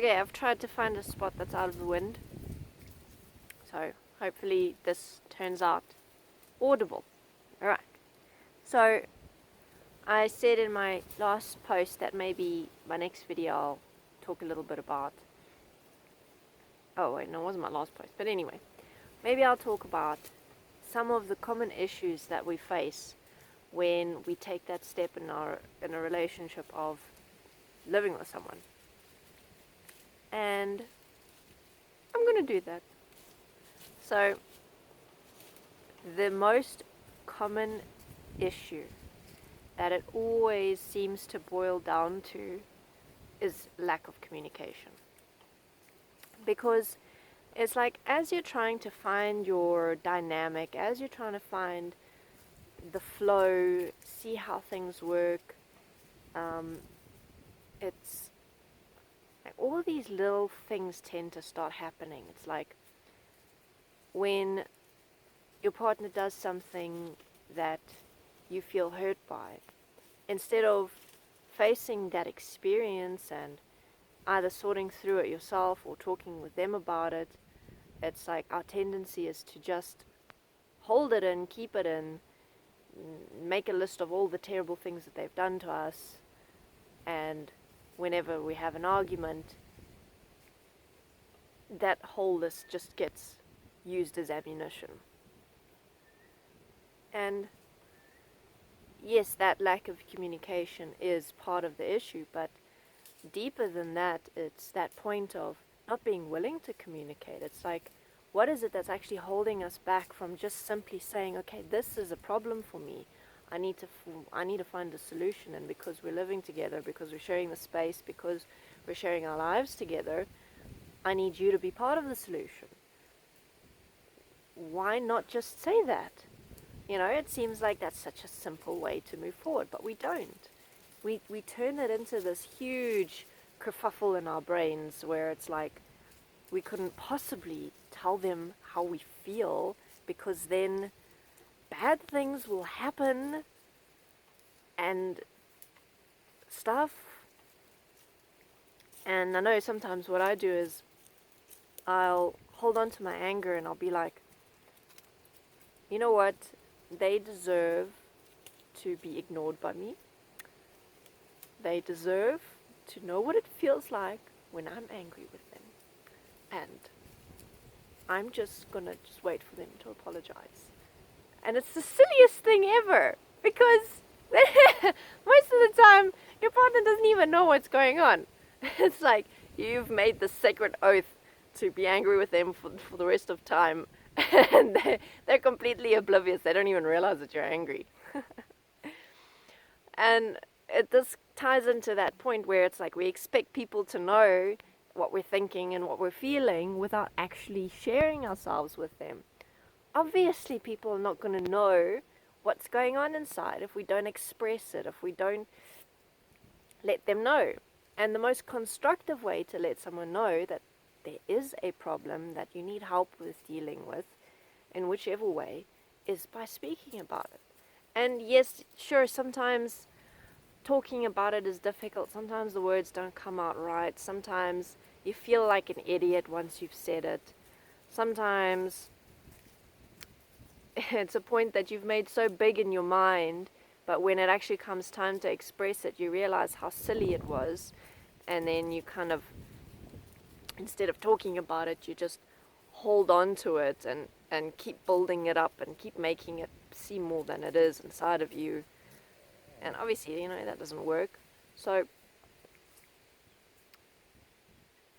Okay, I've tried to find a spot that's out of the wind. So hopefully this turns out audible. Alright. So I said in my last post that maybe my next video I'll talk a little bit about. Oh wait, no, it wasn't my last post. But anyway, maybe I'll talk about some of the common issues that we face when we take that step in a relationship of living with someone. And I'm going to do that. So, the most common issue that it always seems to boil down to is lack of communication. Because it's like, as you're trying to find your dynamic, as you're trying to find the flow, see how things work, it's like all these little things tend to start happening. It's like when your partner does something that you feel hurt by, instead of facing that experience and either sorting through it yourself or talking with them about it, it's like our tendency is to just hold it in, keep it in, make a list of all the terrible things that they've done to us, and whenever we have an argument, that whole list just gets used as ammunition. And yes, that lack of communication is part of the issue, but deeper than that, it's that point of not being willing to communicate. It's like, what is it that's actually holding us back from just simply saying, okay, this is a problem for me. I need to find a solution, and because we're living together, because we're sharing the space, because we're sharing our lives together, I need you to be part of the solution. Why not just say that? You know, it seems like that's such a simple way to move forward, but we don't. We turn it into this huge kerfuffle in our brains where it's like we couldn't possibly tell them how we feel, because then bad things will happen and stuff. And I know sometimes what I do is I'll hold on to my anger and I'll be like, you know what, they deserve to be ignored by me. They deserve to know what it feels like when I'm angry with them. And I'm just gonna wait for them to apologize. And it's the silliest thing ever, because most of the time your partner doesn't even know what's going on. It's like you've made the sacred oath to be angry with them for the rest of time, and they're completely oblivious. They don't even realize that you're angry. And this ties into that point where it's like we expect people to know what we're thinking and what we're feeling without actually sharing ourselves with them. Obviously, people are not going to know what's going on inside if we don't express it, if we don't let them know. And the most constructive way to let someone know that there is a problem that you need help with dealing with, in whichever way, is by speaking about it. And yes, sure, sometimes talking about it is difficult. Sometimes the words don't come out right. Sometimes you feel like an idiot once you've said it. Sometimes it's a point that you've made so big in your mind, but when it actually comes time to express it, you realize how silly it was, and then you kind of, instead of talking about it, you just hold on to it and keep building it up and keep making it seem more than it is inside of you. And obviously, you know, that doesn't work. So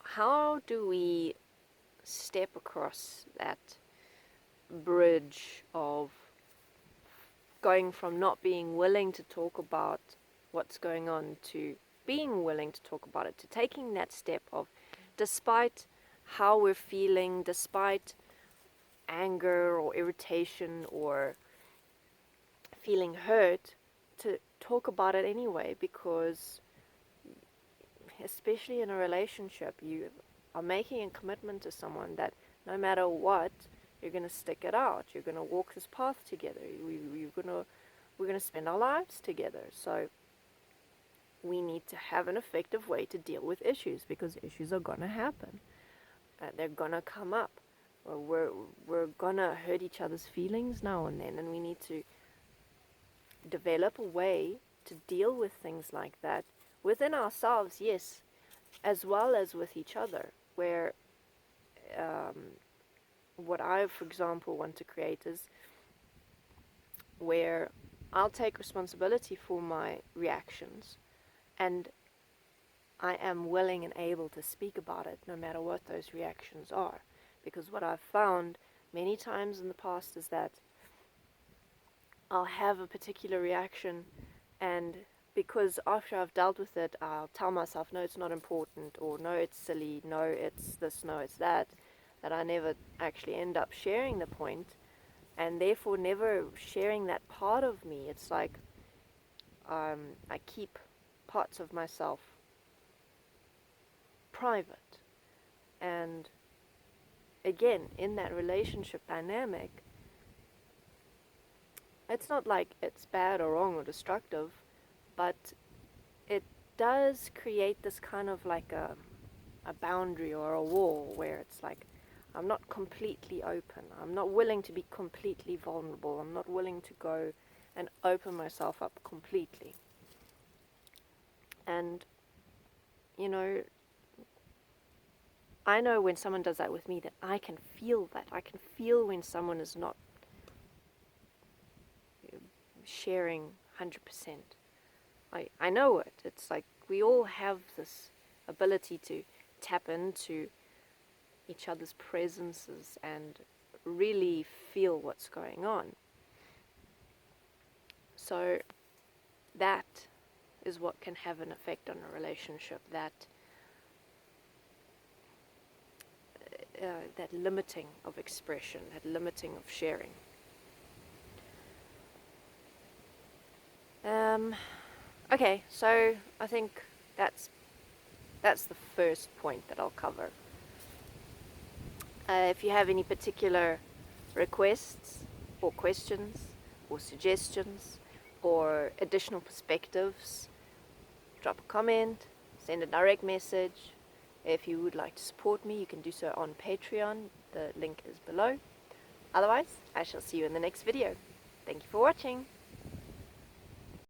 how do we step across that bridge of going from not being willing to talk about what's going on to being willing to talk about it, to taking that step of, despite how we're feeling, despite anger or irritation or feeling hurt, to talk about it anyway, because especially in a relationship, you are making a commitment to someone that no matter what, you're going to stick it out. You're going to walk this path together. We're going to spend our lives together. So we need to have an effective way to deal with issues, because issues are going to happen. They're going to come up. We're going to hurt each other's feelings now and then, and we need to develop a way to deal with things like that within ourselves, yes, as well as with each other, where what I, for example, want to create is where I'll take responsibility for my reactions, and I am willing and able to speak about it no matter what those reactions are. Because what I've found many times in the past is that I'll have a particular reaction, and because after I've dealt with it, I'll tell myself, no, it's not important, or no, it's silly, no, it's this, no, it's that I never actually end up sharing the point, and therefore never sharing that part of me. It's like I keep parts of myself private. And again, in that relationship dynamic, it's not like it's bad or wrong or destructive, but it does create this kind of like a boundary or a wall where it's like, I'm not completely open. I'm not willing to be completely vulnerable. I'm not willing to go and open myself up completely. And, you know, I know when someone does that with me, that I can feel that. I can feel when someone is not sharing 100%. I know it. It's like we all have this ability to tap into each other's presences and really feel what's going on. So that is what can have an effect on a relationship, that limiting of expression, that limiting of sharing. Okay, so I think that's the first point that I'll cover. If you have any particular requests or questions or suggestions or additional perspectives, drop a comment, send a direct message. If you would like to support me, you can do so on Patreon. The link is below. Otherwise, I shall see you in the next video. Thank you for watching.